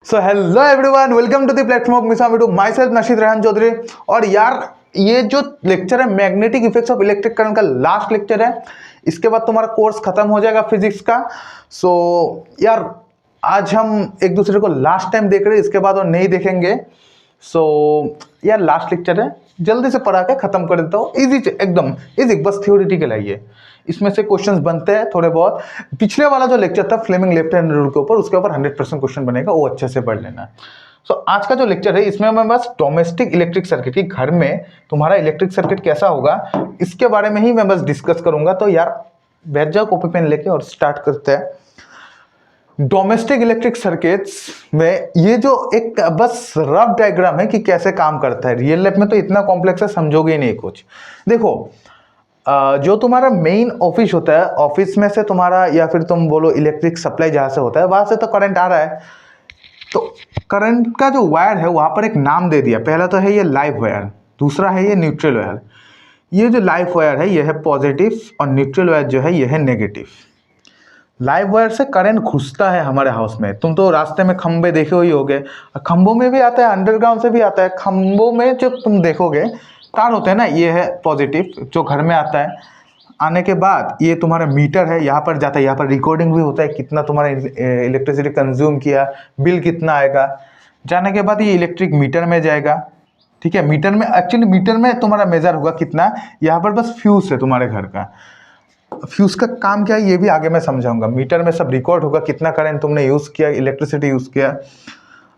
So hello everyone, welcome to the platform of मिसा video. Myself Nasheed Rehan Chaudhary. और यार ये जो लेक्चर है magnetic effects of electric current का लास्ट लेक्चर है। इसके बाद तुम्हारा कोर्स खत्म हो जाएगा फिजिक्स का। सो यार आज हम एक दूसरे को लास्ट टाइम देख रहे हैं, इसके बाद और नहीं देखेंगे। सो यार लास्ट लेक्चर है, जल्दी से पढ़ा के खत्म कर देता हूँ। इजी एकदम इजी, बस थ्योरेटिकल है ये। इसमें से क्वेश्चंस बनते हैं थोड़े बहुत। पिछले वाला जो लेक्चर था फ्लेमिंग लेफ्ट हैंड रूल के ऊपर, उसके ऊपर 100% क्वेश्चन बनेगा, वो अच्छे से पढ़ लेना। सो आज का जो लेक्चर है इसमें मैं बस डोमेस्टिक इलेक्ट्रिक सर्किट की घर में तुम्हारा इलेक्ट्रिक सर्किट कैसा होगा इसके बारे में ही मैं बस डिस्कस करूंगा। तो यार बैठ जाओ कॉपी पेन लेके और स्टार्ट करते हैं। डोमेस्टिक इलेक्ट्रिक सर्किट्स में ये जो एक बस रफ डायग्राम है कि कैसे काम करता है। रियल लाइफ में तो इतना कॉम्प्लेक्स है, समझोगे ही नहीं कुछ। देखो जो तुम्हारा मेन ऑफिस होता है, ऑफिस में से तुम्हारा या फिर तुम बोलो इलेक्ट्रिक सप्लाई जहाँ से होता है वहां से तो करंट आ रहा है। तो करंट का जो वायर है वहां पर एक नाम दे दिया। पहला तो है ये लाइव वायर, दूसरा है ये न्यूट्रल वायर। ये जो लाइव वायर है ये है पॉजिटिव और न्यूट्रल वायर जो है ये है नेगेटिव। लाइव वायर से करंट घुसता है हमारे हाउस में। तुम तो रास्ते में खंबे देखे ही होगे, खंभों में भी आता है, अंडरग्राउंड से भी आता है। खंभों में जो तुम देखोगे तार होते हैं ना, ये है पॉजिटिव जो घर में आता है। आने के बाद ये तुम्हारा मीटर है, यहाँ पर जाता है, यहाँ पर रिकॉर्डिंग भी होता है कितना तुम्हारा इलेक्ट्रिसिटी कंज्यूम किया, बिल कितना आएगा। जाने के बाद ये इलेक्ट्रिक मीटर में जाएगा। ठीक है, मीटर में एक्चुअली मीटर में तुम्हारा मेजर होगा कितना। यहाँ पर बस फ्यूज है तुम्हारे घर का। फ्यूज का काम क्या है ये भी आगे मैं समझाऊंगा। मीटर में सब रिकॉर्ड होगा कितना करंट तुमने यूज किया, इलेक्ट्रिसिटी यूज किया।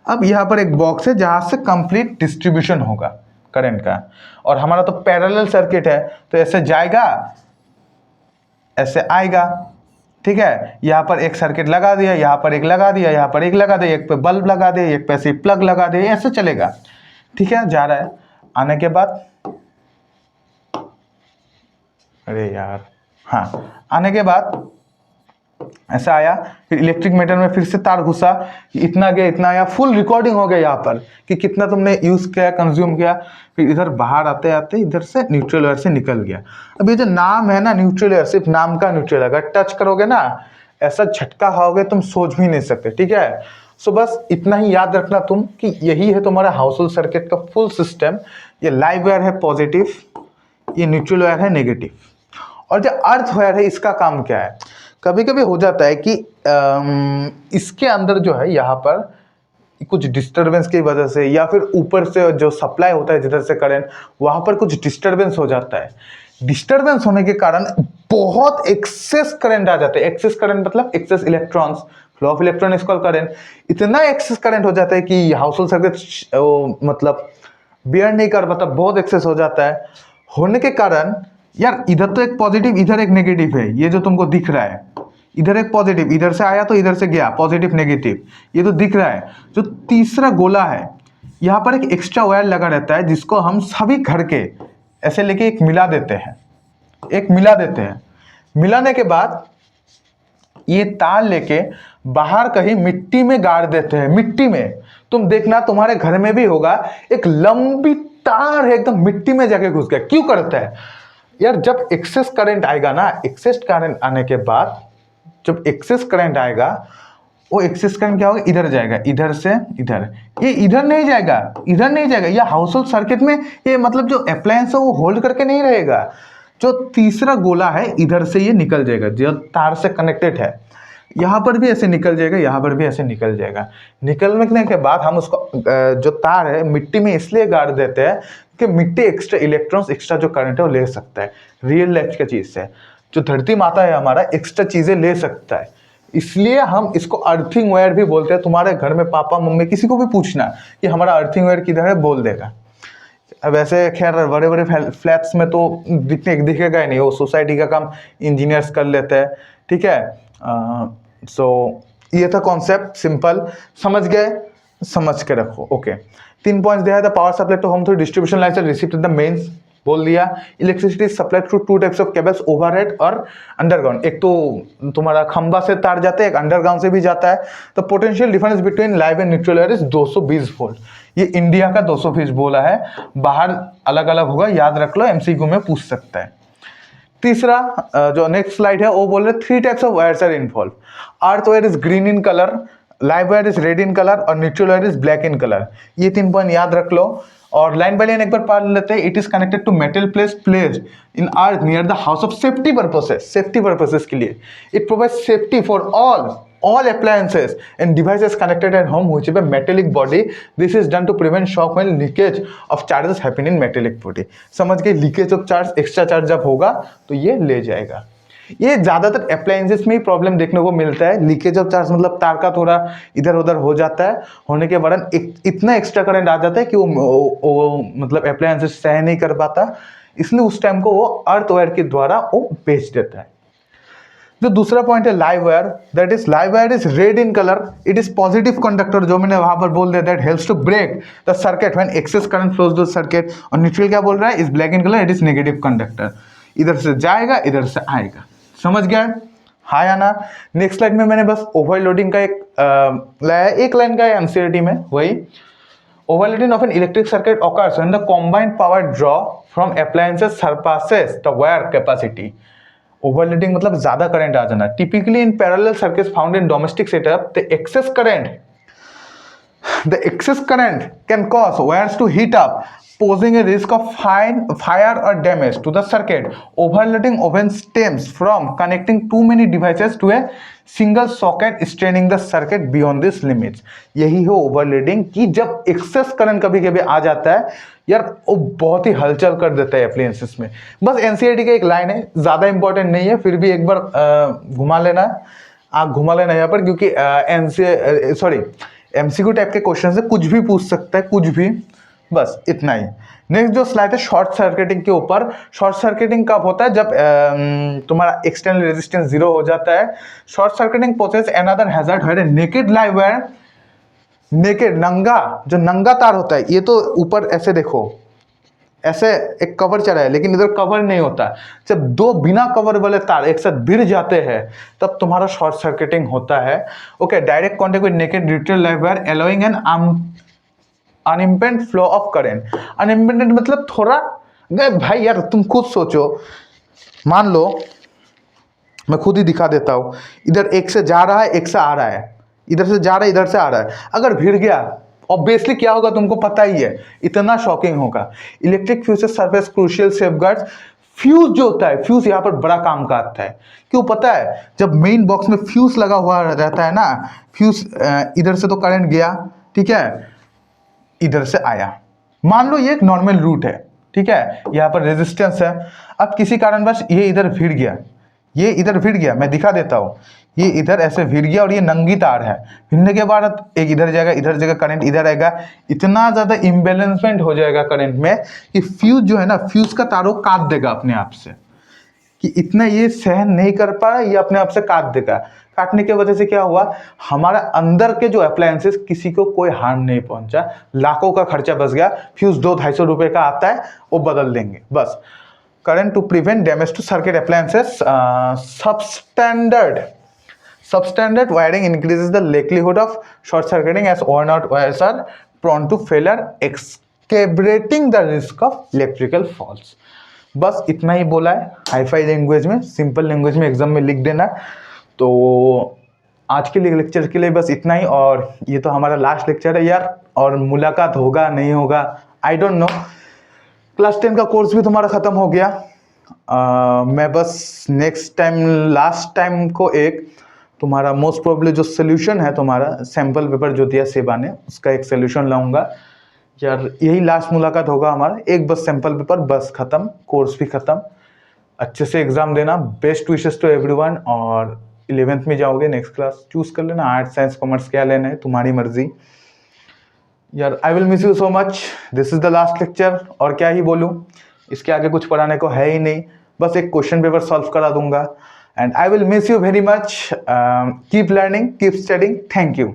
अब यहाँ पर एक बॉक्स है जहां से कंप्लीट डिस्ट्रीब्यूशन होगा करंट का। और हमारा तो पैरेलल सर्किट है, तो ऐसे जाएगा ऐसे आएगा। ठीक है, यहाँ पर एक सर्किट लगा दिया, यहाँ पर एक लगा दिया, यहाँ पर एक लगा दिया, एक पे बल्ब लगा दिया, एक पे ऐसे प्लग लगा दिया, ऐसे चलेगा। ठीक है, जा रहा है। आने के बाद अरे यार हाँ, आने के बाद ऐसा आया, फिर इलेक्ट्रिक मीटर में फिर से तार घुसा, इतना गया इतना आया, फुल रिकॉर्डिंग हो गया यहाँ पर कि कितना तुमने यूज किया, कंज्यूम किया। फिर इधर बाहर आते आते इधर से न्यूट्रल वायर से निकल गया। अब ये जो नाम है ना न्यूट्रल वायर, सिर्फ नाम का न्यूट्रल, अगर टच करोगे ना ऐसा झटका खाओगे तुम सोच भी नहीं सकते। ठीक है, सो बस इतना ही याद रखना तुम कि यही है तुम्हारा हाउस होल्ड सर्किट का फुल सिस्टम। ये लाइव वायर है पॉजिटिव, ये न्यूट्रल वायर है नेगेटिव। और जो अर्थ वायर है इसका काम क्या है, कभी कभी हो जाता है कि इसके अंदर जो है यहाँ पर कुछ डिस्टरबेंस की वजह से या फिर ऊपर से जो सप्लाई होता है जिधर से करंट, वहाँ पर कुछ डिस्टरबेंस हो जाता है। डिस्टरबेंस होने के कारण बहुत एक्सेस करंट आ जाता है। एक्सेस करंट मतलब excess electrons, flow of electron is called current. इतना एक्सेस करंट हो जाता है कि हाउस होल्ड सर्किट मतलब बियर नहीं कर पाता, बहुत एक्सेस हो जाता है। होने के कारण यार इधर तो एक पॉजिटिव इधर एक नेगेटिव है, ये जो तुमको दिख रहा है, इधर एक पॉजिटिव इधर से आया तो इधर से गया, पॉजिटिव नेगेटिव ये तो दिख रहा है। जो तीसरा गोला है यहाँ पर एक एक्स्ट्रा वायर लगा रहता है जिसको हम सभी घर के ऐसे लेके एक मिला देते हैं, एक मिला देते हैं। मिलाने के बाद ये तार लेके बाहर कहीं मिट्टी में गाड़ देते हैं। मिट्टी में तुम देखना तुम्हारे घर में भी होगा, एक लंबी तार है एकदम मिट्टी में जाके घुस गया। क्यों करता है यार, जब एक्सेस करंट आएगा ना, एक्सेस करंट आने के बाद जब एक्सेस करंट आएगा वो एक्सेस करंट क्या होगा, इधर जाएगा, इधर से इधर, ये इधर नहीं जाएगा, इधर नहीं जाएगा। ये हाउस होल्ड सर्किट में ये मतलब जो अप्लायंस है वो होल्ड करके नहीं रहेगा। जो तीसरा गोला है इधर से ये निकल जाएगा, जो तार से कनेक्टेड है, यहाँ पर भी ऐसे निकल जाएगा, यहाँ पर भी ऐसे निकल जाएगा। निकलने के बाद हम उसको जो तार है मिट्टी में इसलिए गाड़ देते हैं कि मिट्टी एक्स्ट्रा इलेक्ट्रॉन्स, एक्स्ट्रा जो करंट है वो ले सकता है। रियल लाइफ की चीज से जो धरती माता है हमारा एक्स्ट्रा चीजें ले सकता है, इसलिए हम इसको अर्थिंग वायर भी बोलते हैं। तुम्हारे घर में पापा मम्मी किसी को भी पूछना कि हमारा अर्थिंग वायर किधर है, बोल देगा। अब ऐसे खैर बड़े बड़े फ्लैट्स में तो दिखेगा ही नहीं, वो सोसाइटी का काम इंजीनियर्स कर लेते हैं। ठीक है, सो ये था कॉन्सेप्ट, सिंपल समझ गए, समझ के रखो। ओके, 3 पॉइंट्स दिया है। The power supply to home through distribution lines are received in the mains, बोल दिया। Electricity supply through 2 types of cables, overhead और अंडरग्राउंड। एक तो तुम्हारा खंबा से तार जाता है, एक अंडरग्राउंड से भी जाता है। तो potential difference between live and neutral wire is 220 volt. ये इंडिया का 220 बोला है, बाहर अलग अलग होगा, याद रख लो, एमसीक्यू में पूछ सकता है। तीसरा जो नेक्स्ट स्लाइड है वो बोल रहे 3 types of wires are involve. Earth wire is green in colour, live wire is red in colour और neutral wire is black in colour. ये 3 पॉइंट याद रख लो और लाइन बाय लाइन एक बार पढ़ लेते हैं। It is connected to metal placed in earth near the house of safety purposes के लिए। It provide safety for all appliances and devices connected at home which have a metallic body. This is done to prevent shock when leakage of charges happen in metallic body। समझ गए, leakage of charge, extra charge जब होगा तो ये ले जाएगा। ये ज़्यादातर अप्लायंसेस में ही प्रॉब्लम देखने को मिलता है। लीकेज ऑफ चार्ज मतलब तार का थोड़ा इधर उधर हो जाता है, होने के कारण इतना एक्स्ट्रा करंट आ जाता है कि वो मतलब अप्लायंसेस सह नहीं कर पाता, इसलिए उस टाइम को वो अर्थ वायर के द्वारा वो बेच देता है। जो दूसरा पॉइंट है live wire, that is live wire is red in colour. It is positive conductor, जो मैंने वहां पर बोल दिया, that helps to break the circuit when excess current flows to circuit. और न्यूट्रल क्या बोल रहा है, is black in colour, it is negative conductor. इधर से जाएगा, इधर से आएगा। समझ गया, हाँ या ना। नेक्स्ट स्लाइड में मैंने बस ओवरलोडिंग का लाया, एक लाइन का है एनसीईआरटी में, वही overloading of an electric circuit occurs when the combined power draw from appliances surpasses the wire capacity। Overloading मतलब ज्यादा करंट आ जाना। Typically in parallel circuits found in domestic setup, the excess current can cause wires to heat up, posing a risk of fire or damage to the circuit। Overloading often stems from connecting too many devices to a single socket, straining the circuit beyond this limits। यही है overloading कि जब access current कभी कभी आ जाता है यार, वो बहुत ही हलचल कर देता है अप्लायंसेस में। बस एनसीईआरटी का एक लाइन है, ज़्यादा इंपॉर्टेंट नहीं है, फिर भी एक बार घुमा लेना, आप घुमा लेना यहाँ पर, क्योंकि एमसीक्यू टाइप के क्वेश्चन से कुछ भी पूछ सकता है, कुछ भी। बस इतना ही। नेक्स्ट जो स्लाइड है शॉर्ट सर्किटिंग के ऊपर। शॉर्ट सर्किटिंग कब होता है, जब तुम्हारा एक्सटर्नल रेजिस्टेंस 0 हो जाता है। Short circuiting poses another hazard where naked live wire, naked नंगा, जो नंगा तार होता है, ये तो ऊपर ऐसे देखो, ऐसे एक कवर चढ़ा है, लेकिन इधर कवर नहीं होता। जब दो बिना कवर वाले तार एक साथ भिड़ जाते हैं तब तुम्हारा शॉर्ट सर्किटिंग होता है। Okay, direct contact with naked neutral live wire allowing an unimpeded flow of current. Unimpeded मतलब थोड़ा भाई यार तुम खुद सोचो, मान लो मैं खुद ही दिखा देता हूँ, इधर एक से जा रहा है, एक से आ रहा है, इधर से जा रहा है, इधर से आ रहा है। अगर भिड़ गया ऑब्वियसली क्या होगा तुमको पता ही है, इतना शॉकिंग होगा। Electric fuse surface crucial safeguards. Fuse जो होता है, फ्यूज यहाँ पर बड़ा काम का आता है। क्यों पता है, जब मेन बॉक्स में फ्यूज लगा हुआ रहता है ना, फ्यूज इधर से तो करंट गया, ठीक है, इधर से आया, मान लो ये एक नॉर्मल रूट है, ठीक है, यहाँ पर रेजिस्टेंस है। अब किसी कारणवश ये इधर भिड़ गया, ये इधर भिड़ गया, मैं दिखा देता हूँ, ये इधर ऐसे भिड़ गया और ये नंगी तार है। भिड़ने के बाद एक इधर जाएगा, इधर जाएगा, करंट इधर आएगा, इतना ज़्यादा इम्बैलेंसमेंट हो जाएगा करंट में कि फ्यूज जो है ना, फ्यूज का तारों काट देगा अपने आप से, कि इतना ये सहन नहीं कर पा रहा, ये अपने आप से काट देगा। काटने की वजह से क्या हुआ, हमारा अंदर के जो अप्लायंसेस किसी को कोई हार्म नहीं पहुंचा, लाखों का खर्चा बच गया। फ्यूज 200-250 रुपए का आता है, वो बदल देंगे बस। Current to prevent damage to circuit appliances. substandard wiring increases the likelihood of short circuiting as worn out wires are prone to failure, exacerbating the risk of electrical faults। बस इतना ही बोला है, हाईफाई लैंग्वेज में, simple language में exam में लिख देना। तो आज के लिए लेक्चर के लिए बस इतना ही, और ये तो हमारा लास्ट लेक्चर है यार, और मुलाकात होगा नहीं होगा आई डोंट नो। क्लास 10 का कोर्स भी तुम्हारा ख़त्म हो गया। मैं बस नेक्स्ट टाइम, लास्ट टाइम को एक तुम्हारा मोस्ट प्रोबेबली जो सोल्यूशन है, तुम्हारा सैम्पल पेपर जो दिया सेबा ने, उसका एक सोल्यूशन लाऊंगा यार। यही लास्ट मुलाकात होगा हमारा, एक बस सैम्पल पेपर, बस ख़त्म, कोर्स भी ख़त्म। अच्छे से एग्ज़ाम देना, बेस्ट विशेस टू एवरीवन। और 11th में जाओगे, नेक्स्ट क्लास चूज़ कर लेना, आर्ट्स साइंस कॉमर्स क्या लेना है, तुम्हारी मर्जी यार। I will miss you so much, this is the last lecture. और क्या ही बोलूँ, इसके आगे कुछ पढ़ाने को है ही नहीं, बस एक क्वेश्चन पेपर सॉल्व करा दूंगा। And I will miss you very much. Keep learning, keep studying, thank you.